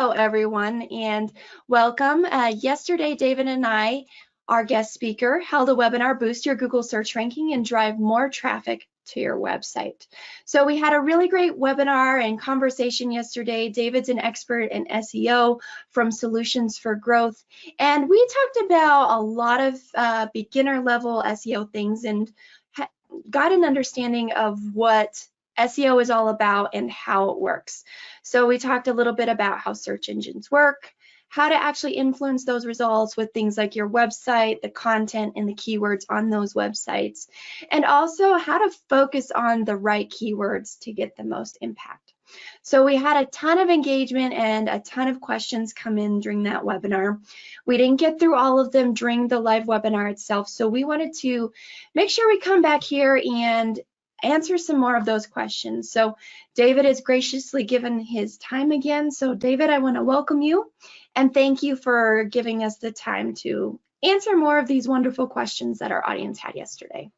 Hello, everyone, and welcome. Yesterday, David and I, our guest speaker, held a webinar, Boost Your Google Search Ranking and Drive More Traffic to Your Website. So we had a really great webinar and conversation yesterday. David's an expert in SEO from Solutions for Growth, and we talked about a lot of beginner level SEO things and got an understanding of what SEO is all about and how it works. So we talked a little bit about how search engines work, how to actually influence those results with things like your website, the content and the keywords on those websites, and also how to focus on the right keywords to get the most impact. So we had a ton of engagement and a ton of questions come in during that webinar. We didn't get through all of them during the live webinar itself, so we wanted to make sure we come back here and answer some more of those questions. So David has graciously given his time again. So David, I want to welcome you and thank you for giving us the time to answer more of these wonderful questions that our audience had yesterday.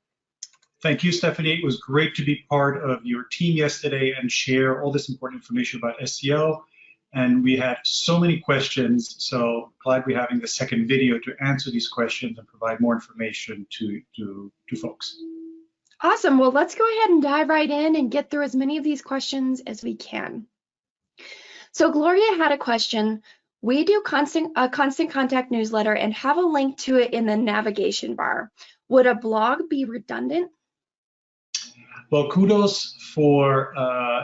Thank you, Stephanie. It was great to be part of your team yesterday and share all this important information about SEO. And we had so many questions, so glad we're having the second video to answer these questions and provide more information to folks. Awesome. Well, let's go ahead and dive right in and get through as many of these questions as we can. So Gloria had a question. We do a constant contact newsletter and have a link to it in the navigation bar. Would a blog be redundant? Well, kudos for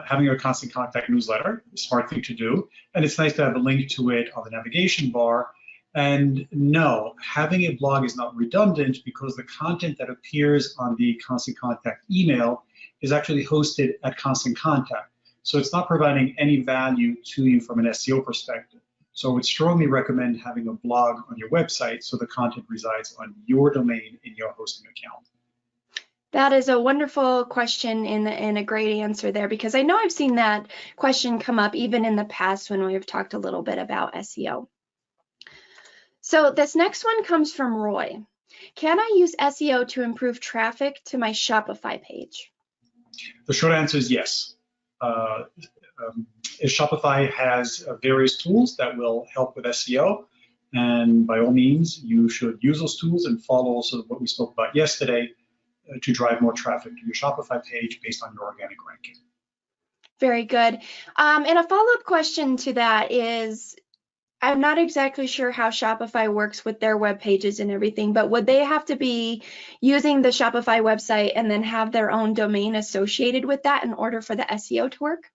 having a constant contact newsletter. A smart thing to do. And it's nice to have a link to it on the navigation bar. And no, having a blog is not redundant because the content that appears on the Constant Contact email is actually hosted at Constant Contact. So it's not providing any value to you from an SEO perspective. So I would strongly recommend having a blog on your website so the content resides on your domain in your hosting account. That is a wonderful question and a great answer there, because I know I've seen that question come up even in the past when we've talked a little bit about SEO. So this next one comes from Roy. Can I use SEO to improve traffic to my Shopify page? The short answer is yes. Shopify has various tools that will help with SEO, and by all means, you should use those tools and follow also what we spoke about yesterday to drive more traffic to your Shopify page based on your organic ranking. Very good. And a follow-up question to that is, I'm not exactly sure how Shopify works with their web pages and everything, but would they have to be using the Shopify website and then have their own domain associated with that in order for the SEO to work?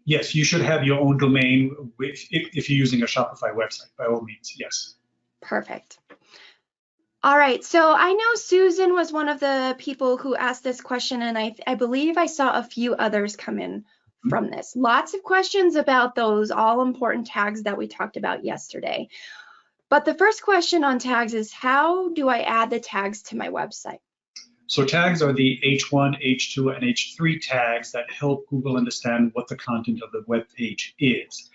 Yes, you should have your own domain if you're using a Shopify website, by all means, yes. Perfect. All right, so I know Susan was one of the people who asked this question, and I believe I saw a few others come in from this. Lots of questions about those all-important tags that we talked about yesterday. But the first question on tags is, how do I add the tags to my website? So tags are the H1, H2, and H3 tags that help Google understand what the content of the web page is.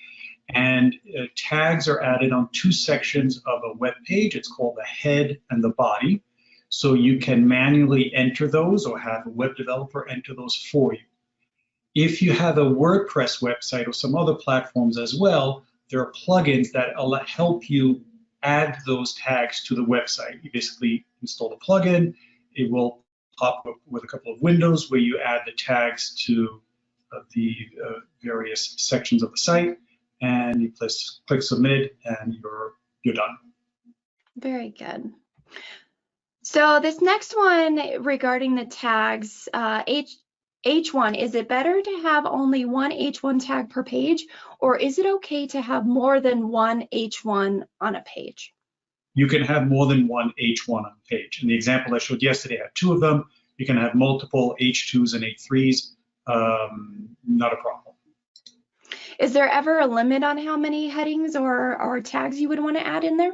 And tags are added on two sections of a web page. It's called the head and the body. So you can manually enter those or have a web developer enter those for you. If you have a WordPress website or some other platforms as well, there are plugins that help you add those tags to the website. You basically install the plugin. It will pop up with a couple of windows where you add the tags to the various sections of the site, and you click submit, and you're done. Very good. So this next one regarding the tags, H1, is it better to have only one H1 tag per page, or is it okay to have more than one H1 on a page? You can have more than one H1 on a page. In the example I showed yesterday, I had two of them. You can have multiple H2s and H3s, not a problem. Is there ever a limit on how many headings or tags you would want to add in there?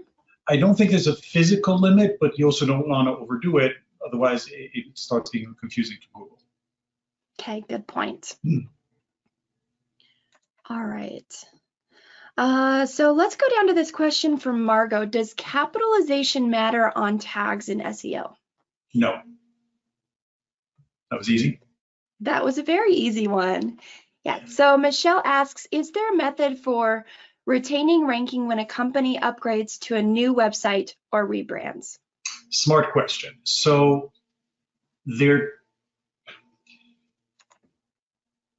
I don't think there's a physical limit, but you also don't want to overdo it. Otherwise, it starts being confusing to Google. Okay, good point. All right. So let's go down to this question from Margot. Does capitalization matter on tags in SEO? No. That was easy. That was a very easy one. Yeah, so Michelle asks, is there a method for retaining ranking when a company upgrades to a new website or rebrands? Smart question. So there,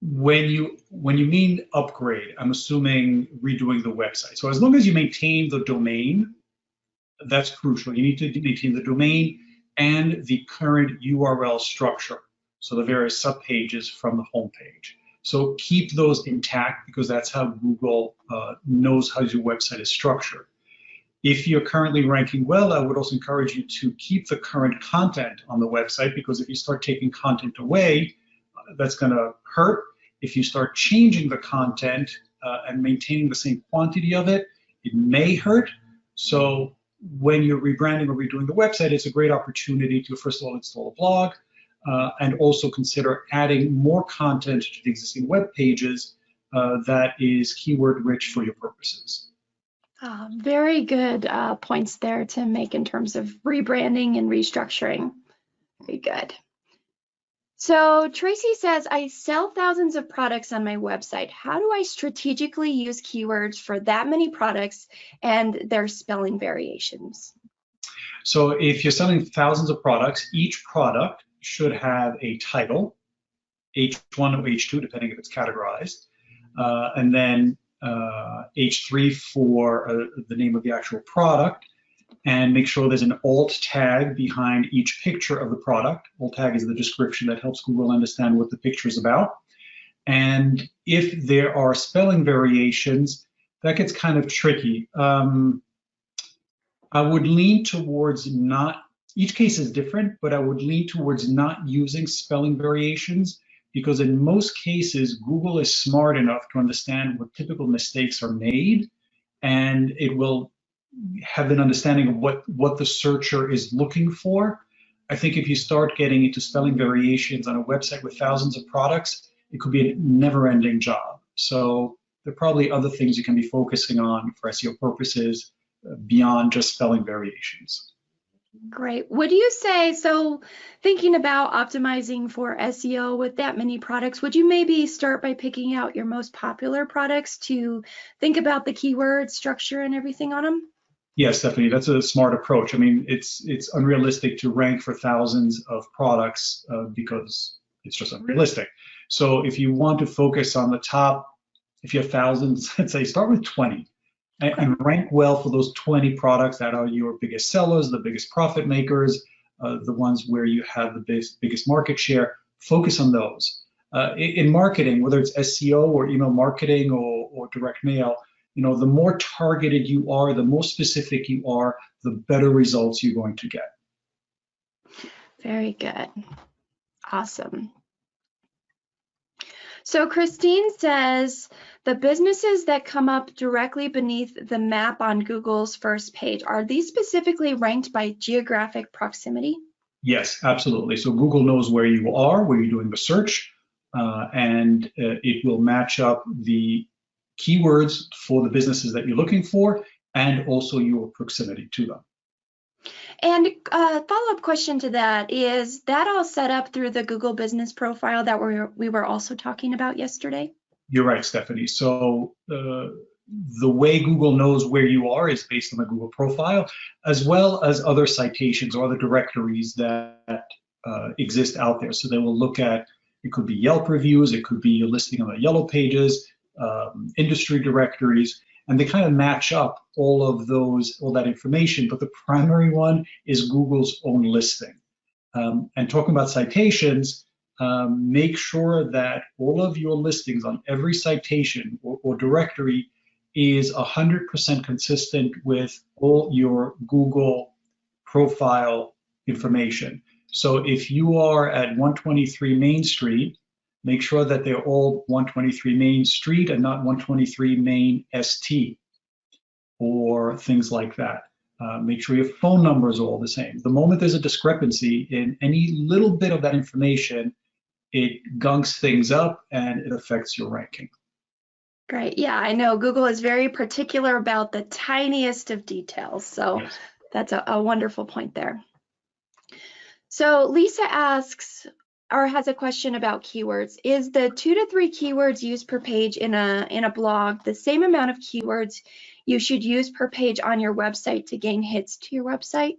when you mean upgrade, I'm assuming redoing the website. So as long as you maintain the domain, that's crucial. You need to maintain the domain and the current URL structure, so the various subpages from the homepage. So keep those intact because that's how Google knows how your website is structured. If you're currently ranking well, I would also encourage you to keep the current content on the website, because if you start taking content away, that's going to hurt. If you start changing the content and maintaining the same quantity of it, it may hurt. So when you're rebranding or redoing the website, it's a great opportunity to, first of all, install a blog and also consider adding more content to the existing web pages that is keyword rich for your purposes. Very good points there to make in terms of rebranding and restructuring. Very good. So Tracy says, I sell thousands of products on my website. How do I strategically use keywords for that many products and their spelling variations? So if you're selling thousands of products, each product should have a title, H1 or H2, depending if it's categorized, and then H3 for the name of the actual product, and make sure there's an alt tag behind each picture of the product. Alt tag is the description that helps Google understand what the picture is about. And if there are spelling variations, that gets kind of tricky. I would lean towards not, each case is different, but I would lean towards not using spelling variations, because in most cases, Google is smart enough to understand what typical mistakes are made, and it will have an understanding of what the searcher is looking for. I think if you start getting into spelling variations on a website with thousands of products, it could be a never-ending job. So there are probably other things you can be focusing on for SEO purposes beyond just spelling variations. Great. Would you say, so thinking about optimizing for SEO with that many products, would you maybe start by picking out your most popular products to think about the keyword structure and everything on them? Yes, Stephanie, that's a smart approach. I mean, it's unrealistic to rank for thousands of products because it's just unrealistic. So if you want to focus on the top, if you have thousands, let's say start with 20 and rank well for those 20 products that are your biggest sellers, the biggest profit makers, the ones where you have the biggest market share. Focus on those. In marketing, whether it's SEO or email marketing or direct mail, you know, the more targeted you are, the more specific you are, the better results you're going to get. Very good. Awesome. So Christine says, the businesses that come up directly beneath the map on Google's first page, are these specifically ranked by geographic proximity? Yes, absolutely. So Google knows where you are, where you're doing the search, and it will match up the keywords for the businesses that you're looking for and also your proximity to them. And a follow-up question to that, is that all set up through the Google Business Profile that we were also talking about yesterday? You're right, Stephanie. So the way Google knows where you are is based on the Google profile, as well as other citations or other directories that exist out there. So they will look at, it could be Yelp reviews, it could be your listing on the Yellow Pages, industry directories, and they kind of match up all of those, all that information. But the primary one is Google's own listing. And talking about citations, make sure that all of your listings on every citation or directory is 100% consistent with all your Google profile information. So if you are at 123 Main Street, make sure that they're all 123 Main Street and not 123 Main ST or things like that. Make sure your phone numbers are all the same. The moment there's a discrepancy in any little bit of that information, it gunks things up and it affects your ranking. Great. Yeah, I know Google is very particular about the tiniest of details. So yes, that's a wonderful point there. So Lisa asks, or has a question about keywords. Is the 2 to 3 keywords used per page in a blog the same amount of keywords you should use per page on your website to gain hits to your website?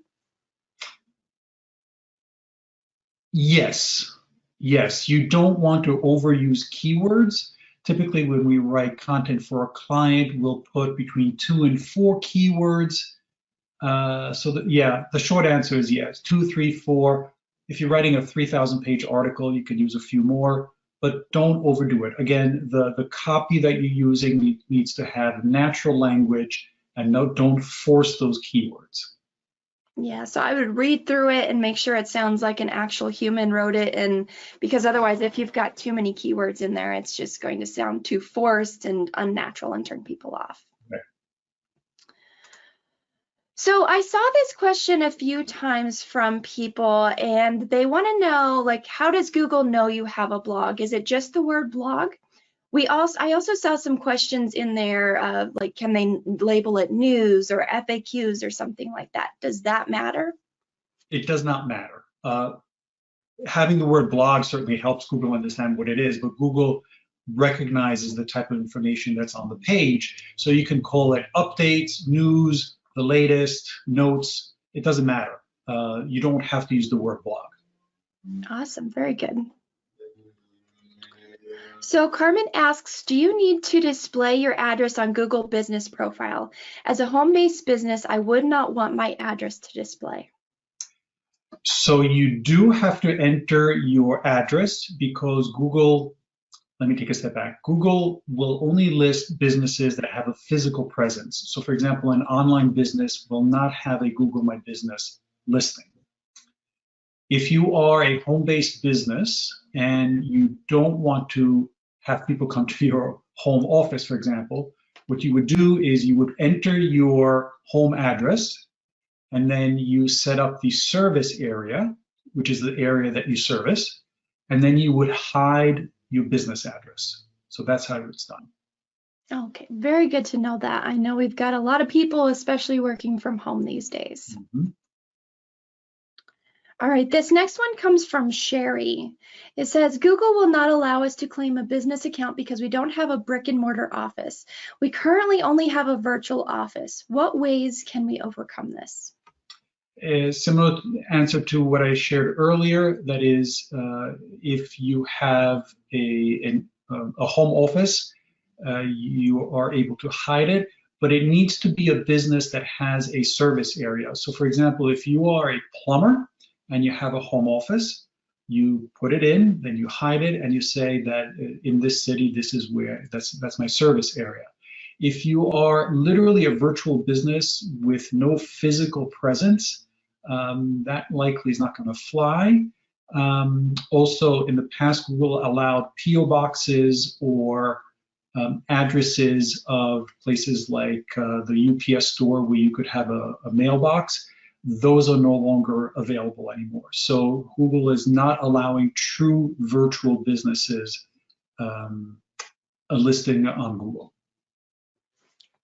Yes, yes. You don't want to overuse keywords. Typically, when we write content for a client, we'll put between 2 and 4 keywords. Yeah, the short answer is yes, 2, 3, 4. If you're writing a 3,000 page article, you could use a few more, but don't overdo it. Again, the copy that you're using needs to have natural language, and don't force those keywords. Yeah, so I would read through it and make sure it sounds like an actual human wrote it, and because otherwise, if you've got too many keywords in there, it's just going to sound too forced and unnatural and turn people off. Right. So I saw this question a few times from people, and they want to know, like, how does Google know you have a blog? Is it just the word blog? I also saw some questions in there, like, can they label it news or FAQs or something like that? Does that matter? It does not matter. Having the word blog certainly helps Google understand what it is, but Google recognizes the type of information that's on the page. So you can call it updates, news, the latest, notes. It doesn't matter. You don't have to use the word blog. Awesome, very good. So Carmen asks, do you need to display your address on Google Business Profile? As a home-based business, I would not want my address to display. So you do have to enter your address because Google, let me take a step back. Google will only list businesses that have a physical presence. So for example, an online business will not have a Google My Business listing. If you are a home-based business and you don't want to have people come to your home office, for example, what you would do is you would enter your home address, and then you set up the service area, which is the area that you service, and then you would hide your business address. So that's how it's done. Okay, very good to know that. I know we've got a lot of people, especially working from home these days. Mm-hmm. All right, this next one comes from Sherry. It says, Google will not allow us to claim a business account because we don't have a brick and mortar office. We currently only have a virtual office. What ways can we overcome this? A similar answer to what I shared earlier, that is, if you have a home office, you are able to hide it, but it needs to be a business that has a service area. So for example, if you are a plumber and you have a home office, you put it in, then you hide it, and you say that in this city, this is where, that's my service area. If you are literally a virtual business with no physical presence, that likely is not going to fly. Also, in the past, Google allowed PO boxes or addresses of places like the UPS store where you could have a mailbox. Those are no longer available anymore. So Google is not allowing true virtual businesses a listing on Google.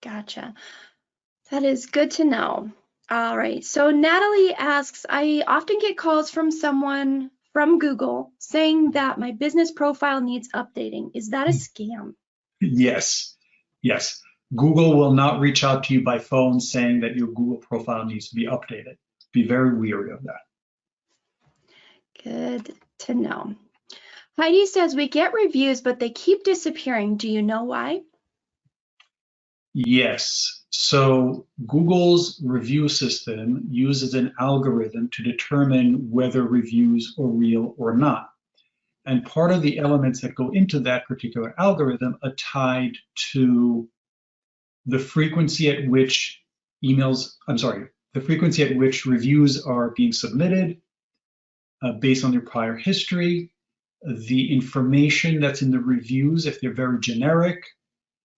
Gotcha. That is good to know. All right. So Natalie asks, I often get calls from someone from Google saying that my business profile needs updating. Is that a scam? Yes, yes. Google will not reach out to you by phone saying that your Google profile needs to be updated. Be very wary of that. Good to know. Heidi says, we get reviews, but they keep disappearing. Do you know why? Yes. So Google's review system uses an algorithm to determine whether reviews are real or not. And part of the elements that go into that particular algorithm are tied to the frequency at which the frequency at which reviews are being submitted based on their prior history, the information that's in the reviews, if they're very generic,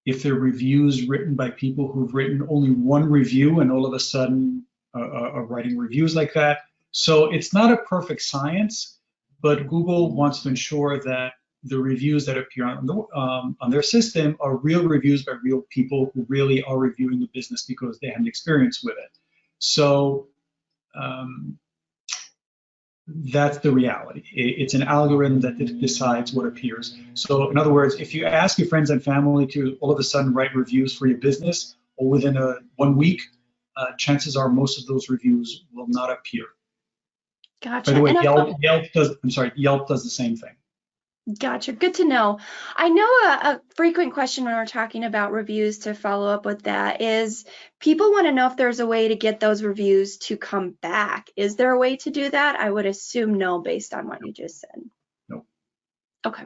if they're reviews written by people who've written only one review and all of a sudden are writing reviews like that. So it's not a perfect science, but Google wants to ensure that the reviews that appear on their system are real reviews by real people who really are reviewing the business because they have an experience with it. So That's the reality. It's an algorithm that decides what appears. So in other words, if you ask your friends and family to all of a sudden write reviews for your business, or within 1 week, chances are most of those reviews will not appear. By Gotcha. the way, And a Yelp does the same thing. Gotcha. Good to know. I know a frequent question when we're talking about reviews, to follow up with that, is people want to know if there's a way to get those reviews to come back. Is there a way to do that? I would assume no, based on what you just said. No. Okay.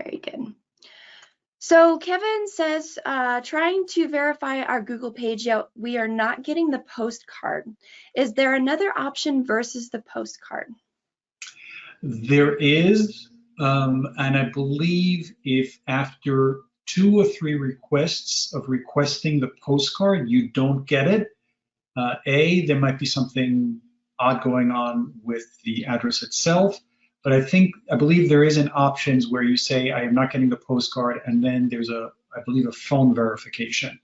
Very good. So Kevin says, trying to verify our Google page, yet we are not getting the postcard. Is there another option versus the postcard? There is, and I believe if after 2 or 3 requests of requesting the postcard, you don't get it, there might be something odd going on with the address itself. But I believe there is an options where you say, I am not getting the postcard, and then there's I believe a phone verification.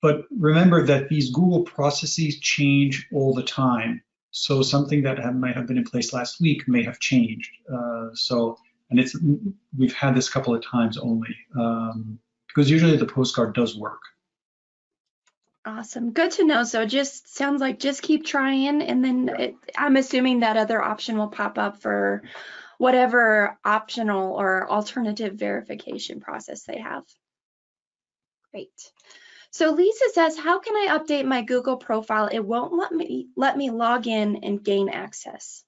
But remember that these Google processes change all the time. So something that might have been in place last week may have changed. And we've had this a couple of times only, because usually the postcard does work. Awesome. Good to know. So just sounds like just keep trying, and then I'm assuming that other option will pop up for whatever optional or alternative verification process they have. Great. So Lisa says, how can I update my Google profile? It won't let me log in and gain access.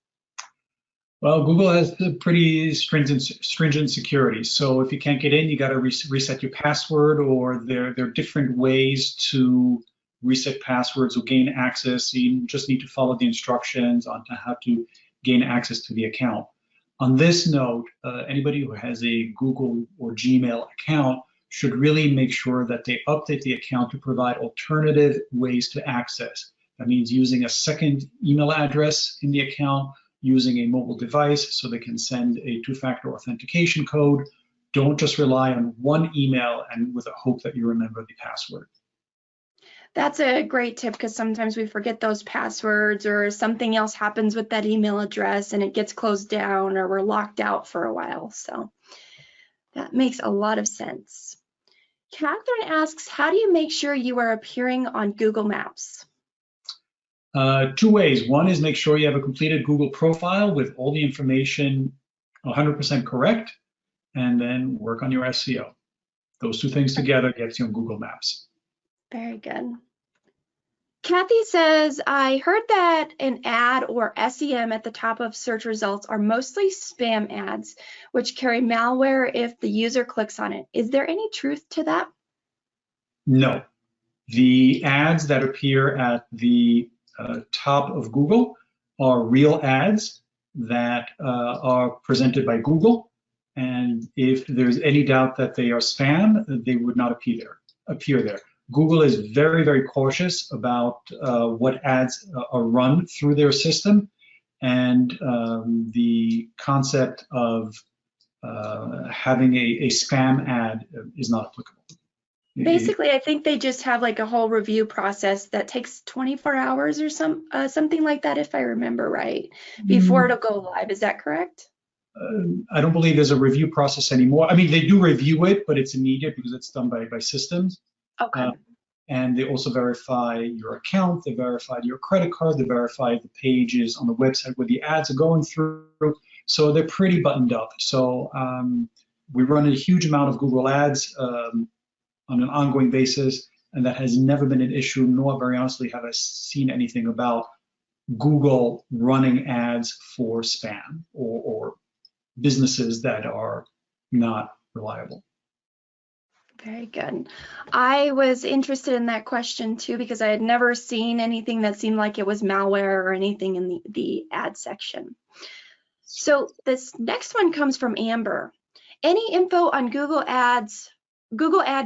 Well, Google has pretty stringent security. So if you can't get in, you got to reset your password, or there are different ways to reset passwords or gain access. You just need to follow the instructions on how to gain access to the account. On this note, anybody who has a Google or Gmail account should really make sure that they update the account to provide alternative ways to access. That means using a second email address in the account, using a mobile device so they can send a 2-factor authentication code. Don't just rely on one email and with a hope that you remember the password. That's a great tip, because sometimes we forget those passwords, or something else happens with that email address and it gets closed down, or we're locked out for a while. So that makes a lot of sense. Catherine asks, how do you make sure you are appearing on Google Maps? 2 ways. One is make sure you have a completed Google profile with all the information 100% correct, and then work on your SEO. Those 2 things together gets you on Google Maps. Very good. Kathy says, I heard that an ad or SEM at the top of search results are mostly spam ads, which carry malware if the user clicks on it. Is there any truth to that? No. The ads that appear at the top of Google are real ads that are presented by Google. And if there's any doubt that they are spam, they would not appear there. Google is very, very cautious about what ads are run through their system, and the concept of having a spam ad is not applicable. Basically, I think they just have like a whole review process that takes 24 hours or something like that, if I remember right, before it'll go live. Is that correct? I don't believe there's a review process anymore. I mean, they do review it, but it's immediate because it's done by systems. Okay. And they also verify your account, they verify your credit card, they verify the pages on the website where the ads are going through. So they're pretty buttoned up. So we run a huge amount of Google ads on an ongoing basis, and that has never been an issue, nor very honestly have I seen anything about Google running ads for spam or businesses that are not reliable. Very good. I was interested in that question too, because I had never seen anything that seemed like it was malware or anything in the ad section. So this next one comes from Amber. Any info on Google ad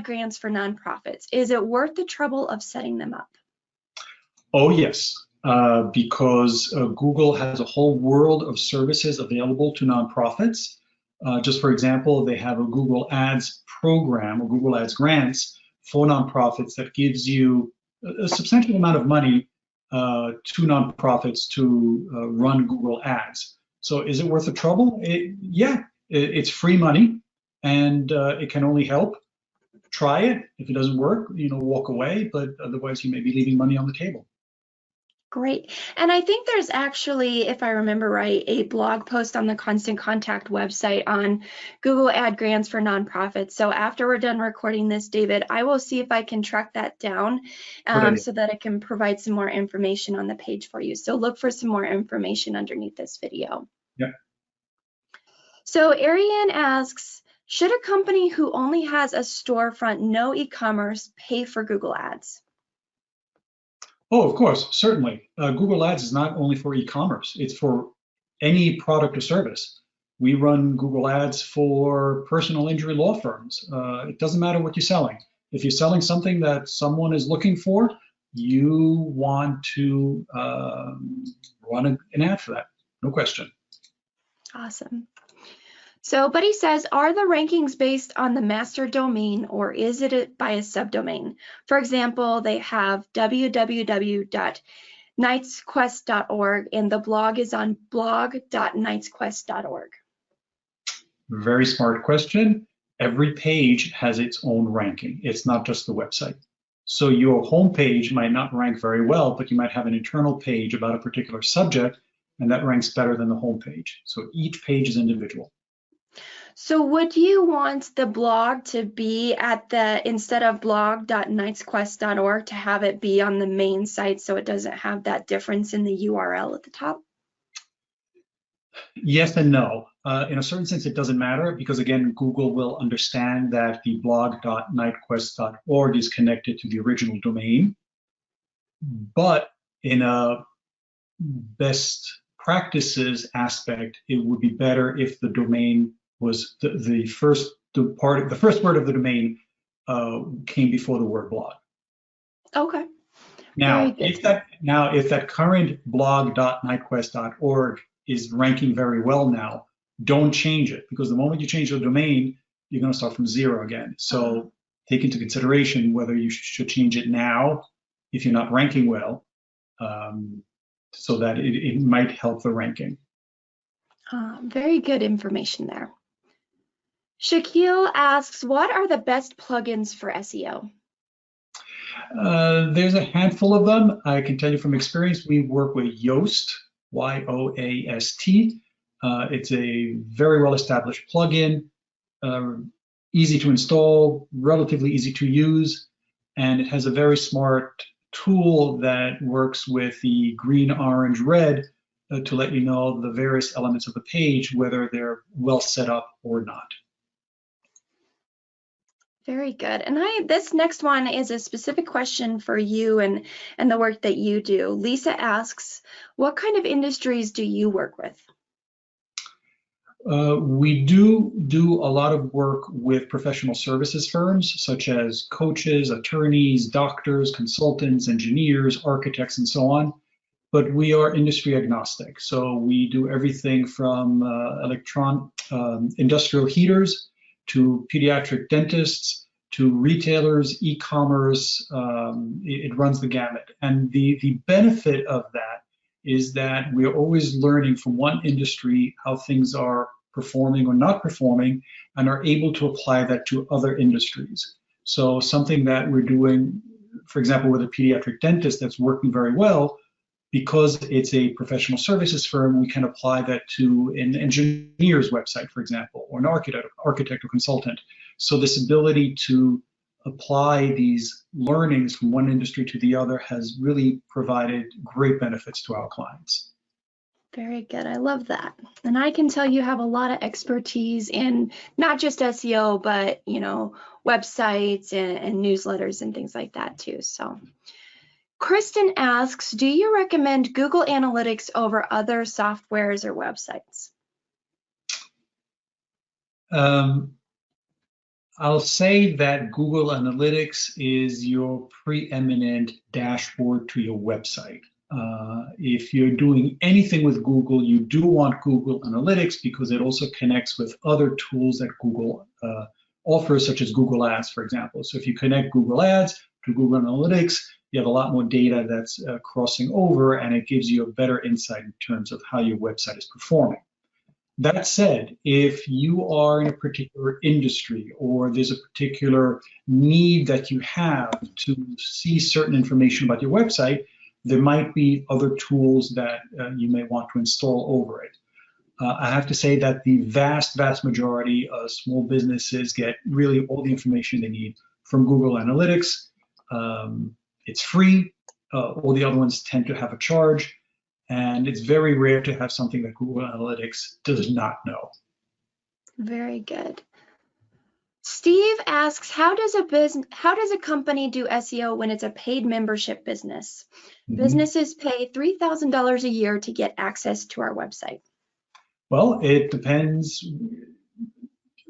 grants for nonprofits? Is it worth the trouble of setting them up? Oh, yes, because Google has a whole world of services available to nonprofits. Just for example, they have a Google Ads program or Google Ads grants for nonprofits that gives you a substantial amount of money to nonprofits to run Google Ads. So is it worth the trouble? Yeah, it's free money, and it can only help. Try it. If it doesn't work, walk away, but otherwise you may be leaving money on the table. Great. And I think there's actually, if I remember right, a blog post on the Constant Contact website on Google Ad Grants for nonprofits. So after we're done recording this, David, I will see if I can track that down so that I can provide some more information on the page for you. So look for some more information underneath this video. Yeah. So Ariane asks, should a company who only has a storefront, no e-commerce, pay for Google Ads? Oh, of course, certainly. Google Ads is not only for e-commerce, it's for any product or service. We run Google Ads for personal injury law firms. It doesn't matter what you're selling. If you're selling something that someone is looking for, you want to run an ad for that, no question. Awesome. So Buddy says, are the rankings based on the master domain or is it by a subdomain? For example, they have www.knightsquest.org and the blog is on blog.knightsquest.org. Very smart question. Every page has its own ranking. It's not just the website. So your homepage might not rank very well, but you might have an internal page about a particular subject, and that ranks better than the homepage. So each page is individual. So would you want the blog to be at instead of blog.knightsquest.org, to have it be on the main site so it doesn't have that difference in the URL at the top? Yes and no. In a certain sense, it doesn't matter because, again, Google will understand that the blog.knightquest.org is connected to the original domain. But in a best practices aspect, it would be better if the domain was the first word of the domain came before the word blog. Okay. Now, if that current blog.knightquest.org is ranking very well now, don't change it, because the moment you change the domain, you're going to start from zero again. So take into consideration whether you should change it now if you're not ranking well, so that it might help the ranking. Very good information there. Shaquille asks, what are the best plugins for SEO? There's a handful of them. I can tell you from experience, we work with Yoast, Y-O-A-S-T. It's a very well-established plugin, easy to install, relatively easy to use, and it has a very smart tool that works with the green, orange, red to let you know the various elements of the page, whether they're well set up or not. Very good. And this next one is a specific question for you and the work that you do. Lisa asks, what kind of industries do you work with? We do a lot of work with professional services firms, such as coaches, attorneys, doctors, consultants, engineers, architects, and so on. But we are industry agnostic. So we do everything from industrial heaters to pediatric dentists to retailers, e-commerce. It runs the gamut. And the benefit of that is that we're always learning from one industry how things are performing or not performing, and are able to apply that to other industries. So something that we're doing, for example, with a pediatric dentist that's working very well, because it's a professional services firm, we can apply that to an engineer's website, for example, or an architect or consultant. So this ability to apply these learnings from one industry to the other has really provided great benefits to our clients. Very good. I love that. And I can tell you have a lot of expertise in not just SEO, but, websites and newsletters and things like that too. So Kristen asks, do you recommend Google Analytics over other softwares or websites? I'll say that Google Analytics is your preeminent dashboard to your website. If you're doing anything with Google, you do want Google Analytics because it also connects with other tools that Google offers, such as Google Ads, for example. So if you connect Google Ads to Google Analytics, you have a lot more data that's crossing over, and it gives you a better insight in terms of how your website is performing. That said, if you are in a particular industry or there's a particular need that you have to see certain information about your website, there might be other tools that you may want to install over it. I have to say that the vast majority of small businesses get really all the information they need from Google Analytics. It's free. All the other ones tend to have a charge. And it's very rare to have something that Google Analytics does not know. Very good. Steve asks, how does a company do SEO when it's a paid membership business? Mm-hmm. Businesses pay $3,000 a year to get access to our website. Well, it depends.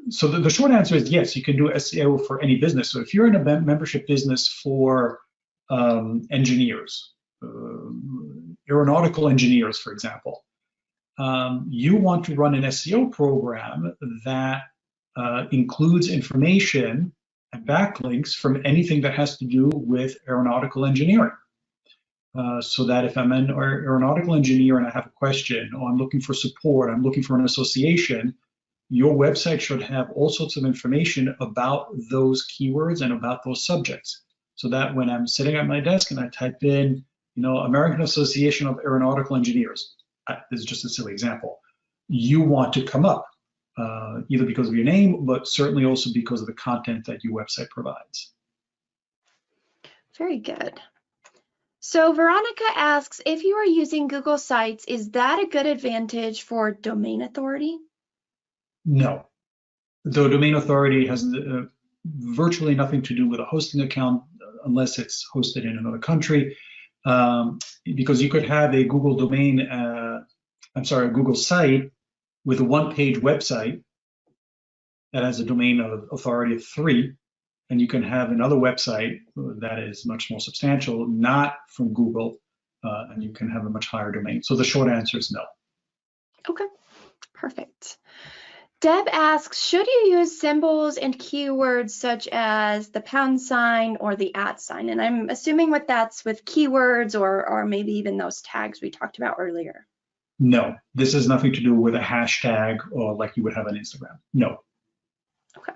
So the short answer is yes, you can do SEO for any business. So if you're in a membership business for engineers, aeronautical engineers, for example, you want to run an SEO program that includes information and backlinks from anything that has to do with aeronautical engineering. So that if I'm an aeronautical engineer and I have a question, or I'm looking for support, I'm looking for an association, your website should have all sorts of information about those keywords and about those subjects. So that when I'm sitting at my desk and I type in, American Association of Aeronautical Engineers, this is just a silly example, you want to come up, either because of your name, but certainly also because of the content that your website provides. Very good. So Veronica asks, if you are using Google Sites, is that a good advantage for domain authority? No. The domain authority has virtually nothing to do with a hosting account unless it's hosted in another country, because you could have a Google domain, a Google site with a one-page website that has a domain authority of 3, and you can have another website that is much more substantial, not from Google, and you can have a much higher domain. So the short answer is no. Okay, perfect. Deb asks, should you use symbols and keywords such as the # or the @ And I'm assuming that's with keywords or maybe even those tags we talked about earlier. No, this has nothing to do with a hashtag or like you would have on Instagram. No. Okay.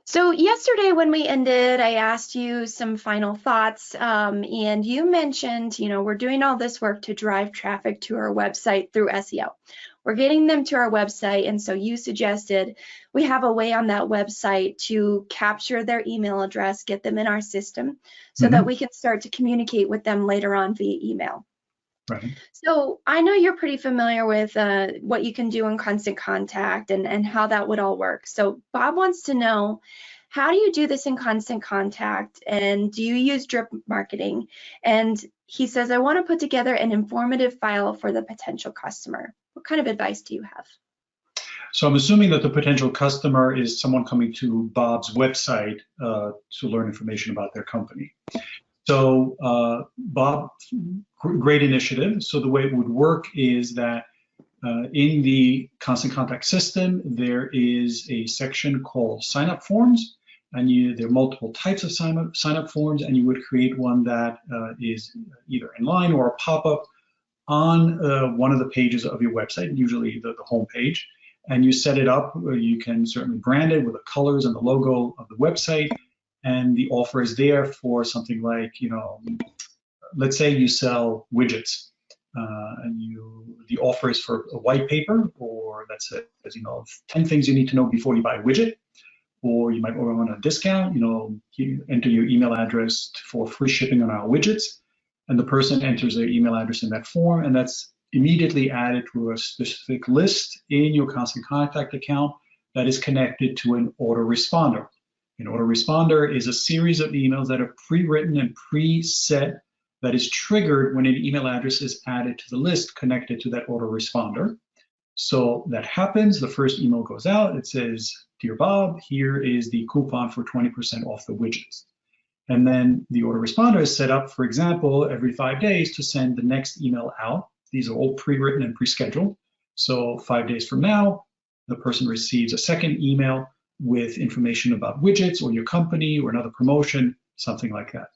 So yesterday when we ended, I asked you some final thoughts, and you mentioned, we're doing all this work to drive traffic to our website through SEO. We're getting them to our website, and so you suggested we have a way on that website to capture their email address, get them in our system, so that we can start to communicate with them later on via email. Right. So I know you're pretty familiar with what you can do in Constant Contact and how that would all work. So Bob wants to know, how do you do this in Constant Contact, and do you use drip marketing? And he says, I want to put together an informative file for the potential customer. What kind of advice do you have? So I'm assuming that the potential customer is someone coming to Bob's website to learn information about their company. So Bob, great initiative. So the way it would work is that in the Constant Contact system, there is a section called sign up forms, and there are multiple types of sign up forms, and you would create one that is either inline or a pop-up on one of the pages of your website, usually the home page, and you set it up. You can certainly brand it with the colors and the logo of the website, and the offer is there for something like, let's say you sell widgets, and the offer is for a white paper, or that says, 10 things you need to know before you buy a widget, or you might want a discount, you enter your email address for free shipping on our widgets, and the person enters their email address in that form, and that's immediately added to a specific list in your Constant Contact account that is connected to an autoresponder. An autoresponder is a series of emails that are pre-written and preset that is triggered when an email address is added to the list connected to that autoresponder. So that happens, the first email goes out, it says, Dear Bob, here is the coupon for 20% off the widgets. And then the autoresponder is set up, for example, every 5 days to send the next email out. These are all pre-written and pre-scheduled. So 5 days from now, the person receives a second email with information about widgets or your company or another promotion, something like that.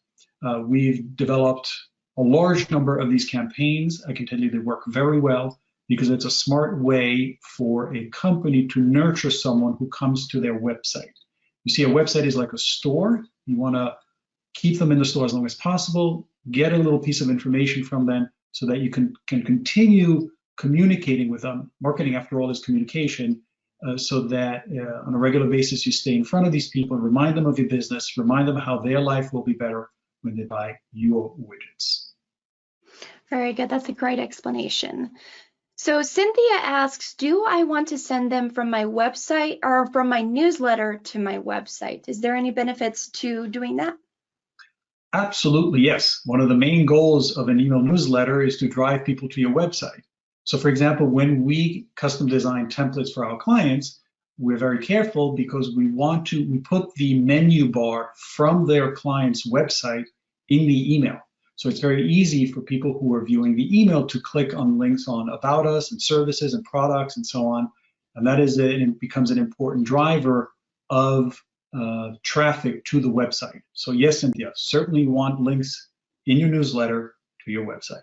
We've developed a large number of these campaigns. I can tell you they work very well because it's a smart way for a company to nurture someone who comes to their website. You see, a website is like a store. You want to keep them in the store as long as possible, get a little piece of information from them so that you can continue communicating with them. Marketing, after all, is communication, so that on a regular basis you stay in front of these people, remind them of your business, remind them how their life will be better when they buy your widgets. Very good. That's a great explanation. So Cynthia asks, do I want to send them from my website or from my newsletter to my website? Is there any benefits to doing that? Absolutely, yes. One of the main goals of an email newsletter is to drive people to your website. So for example, when we custom design templates for our clients, we're very careful because we put the menu bar from their client's website in the email. So it's very easy for people who are viewing the email to click on links on About Us and services and products and so on. And that is it becomes an important driver of traffic to the website. So yes, Cynthia, certainly want links in your newsletter to your website.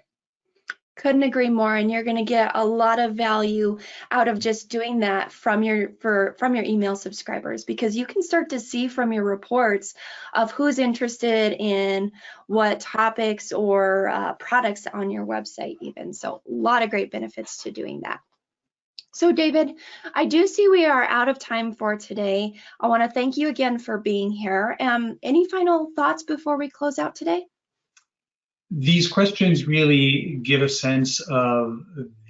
Couldn't agree more, and you're going to get a lot of value out of just doing that from your email subscribers, because you can start to see from your reports of who's interested in what topics or products on your website even. So a lot of great benefits to doing that. So David, I do see we are out of time for today. I want to thank you again for being here. Any final thoughts before we close out today? These questions really give a sense of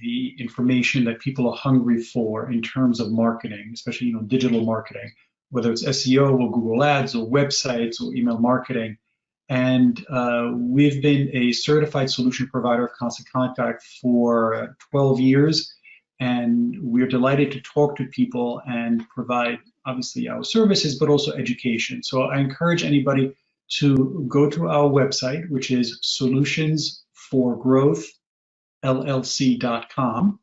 the information that people are hungry for in terms of marketing, especially digital marketing, whether it's SEO or Google Ads or websites or email marketing. And we've been a certified solution provider of Constant Contact for 12 years. And we're delighted to talk to people and provide, obviously, our services, but also education. So I encourage anybody to go to our website, which is solutionsforgrowthllc.com.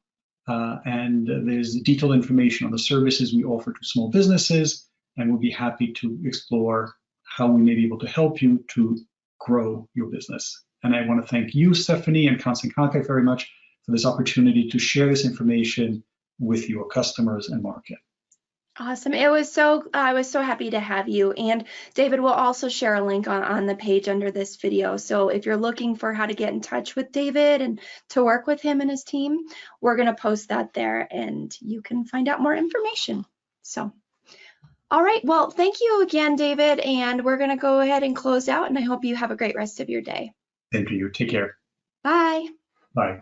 And there's detailed information on the services we offer to small businesses, and we'll be happy to explore how we may be able to help you to grow your business. And I want to thank you, Stephanie, and Constant Contact very much for this opportunity to share this information with your customers and market. Awesome. I was so happy to have you. And David will also share a link on the page under this video. So if you're looking for how to get in touch with David and to work with him and his team, we're going to post that there and you can find out more information. So, all right. Well, thank you again, David. And we're going to go ahead and close out. And I hope you have a great rest of your day. Thank you. Take care. Bye. Bye.